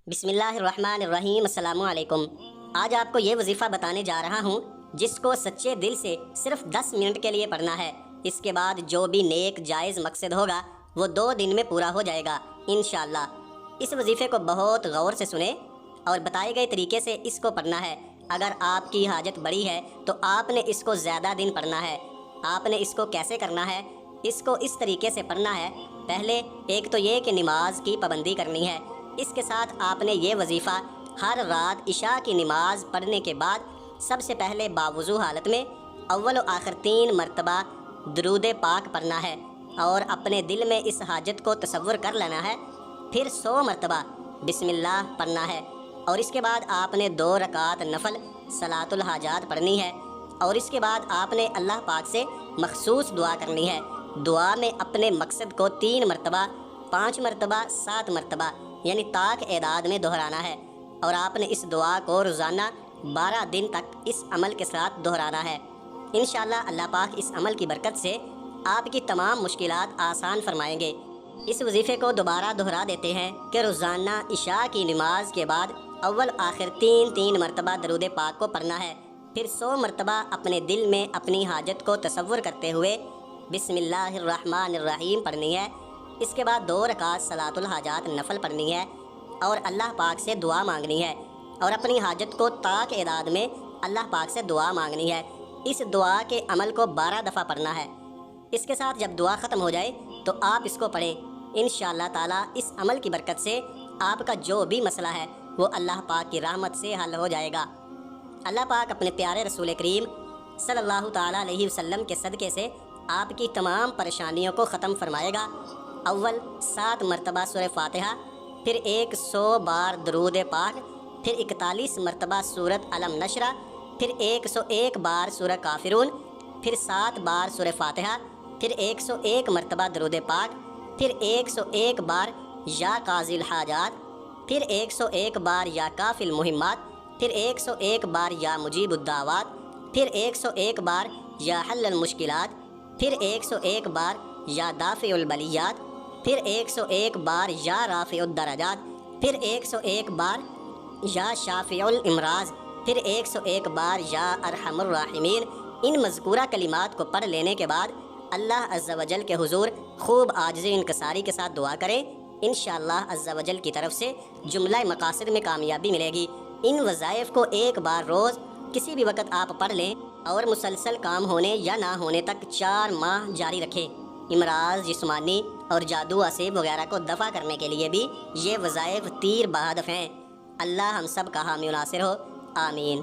بسم اللہ الرحمن الرحیم۔ السلام علیکم۔ آج آپ کو یہ وظیفہ بتانے جا رہا ہوں جس کو سچے دل سے صرف 10 منٹ کے لیے پڑھنا ہے۔ اس کے بعد جو بھی نیک جائز مقصد ہوگا وہ 2 دن میں پورا ہو جائے گا انشاءاللہ۔ اس وظیفے کو بہت غور سے سنیں اور بتائے گئے طریقے سے اس کو پڑھنا ہے۔ اگر آپ کی حاجت بڑی ہے تو آپ نے اس کو زیادہ دن پڑھنا ہے۔ آپ نے اس کو کیسے کرنا ہے؟ اس کو اس طریقے سے پڑھنا ہے۔ پہلے ایک تو یہ کہ نماز کی پابندی کرنی ہے۔ اس کے ساتھ آپ نے یہ وظیفہ ہر رات عشاء کی نماز پڑھنے کے بعد سب سے پہلے باوضو حالت میں اول و آخر 3 مرتبہ درود پاک پڑھنا ہے اور اپنے دل میں اس حاجت کو تصور کر لینا ہے۔ پھر 100 مرتبہ بسم اللہ پڑھنا ہے اور اس کے بعد آپ نے 2 رکعت نفل صلاۃ الحاجات پڑھنی ہے اور اس کے بعد آپ نے اللہ پاک سے مخصوص دعا کرنی ہے۔ دعا میں اپنے مقصد کو 3 مرتبہ 5 مرتبہ 7 مرتبہ یعنی طاق اعداد میں دہرانا ہے اور آپ نے اس دعا کو روزانہ 12 دن تک اس عمل کے ساتھ دہرانا ہے۔ انشاءاللہ اللہ پاک اس عمل کی برکت سے آپ کی تمام مشکلات آسان فرمائیں گے۔ اس وظیفے کو دوبارہ دہرا دیتے ہیں کہ روزانہ عشاء کی نماز کے بعد اول آخر 3 مرتبہ درود پاک کو پڑھنا ہے۔ پھر 100 مرتبہ اپنے دل میں اپنی حاجت کو تصور کرتے ہوئے بسم اللہ الرحمن الرحیم پڑھنی ہے۔ اس کے بعد 2 رکعت صلاۃ الحاجات نفل پڑھنی ہے اور اللہ پاک سے دعا مانگنی ہے اور اپنی حاجت کو طاق اعداد میں اللہ پاک سے دعا مانگنی ہے۔ اس دعا کے عمل کو 12 دفعہ پڑھنا ہے۔ اس کے ساتھ جب دعا ختم ہو جائے تو آپ اس کو پڑھیں۔ انشاءاللہ تعالیٰ اس عمل کی برکت سے آپ کا جو بھی مسئلہ ہے وہ اللہ پاک کی رحمت سے حل ہو جائے گا۔ اللہ پاک اپنے پیارے رسول کریم صلی اللہ تعالیٰ علیہ وسلم کے صدقے سے آپ کی تمام پریشانیوں کو ختم فرمائے گا۔ اول 7 مرتبہ سورہ فاتحہ، پھر 100 بار درود پاک، پھر 41 مرتبہ سورۃ علم نشرہ، پھر 101 بار سورہ کافرون، پھر 7 بار سورہ فاتحہ، پھر 101 مرتبہ درود پاک، پھر 101 بار یا قاضی الحاجات، پھر 101 بار یا کافی المہمات، پھر 101 بار یا مجیب الدعوات، پھر 101 بار یا حل المشکلات، پھر 101 بار یا دافع البلیات، پھر 101 بار یا رافع الدرجات، پھر 101 بار یا شافع الامراض، پھر 101 بار یا ارحم الراحمین۔ ان مذکورہ کلمات کو پڑھ لینے کے بعد اللہ عز و جل کے حضور خوب عاجزی انکساری کے ساتھ دعا کریں۔ انشاءاللہ عز و جل کی طرف سے جملہ مقاصد میں کامیابی ملے گی۔ ان وظائف کو ایک بار روز کسی بھی وقت آپ پڑھ لیں اور مسلسل کام ہونے یا نہ ہونے تک 4 ماہ جاری رکھیں۔ امراض جسمانی اور جادو اسیب وغیرہ کو دفع کرنے کے لیے بھی یہ وظائف تیر بہادف ہیں۔ اللہ ہم سب کا حامی و ناصر ہو، آمین۔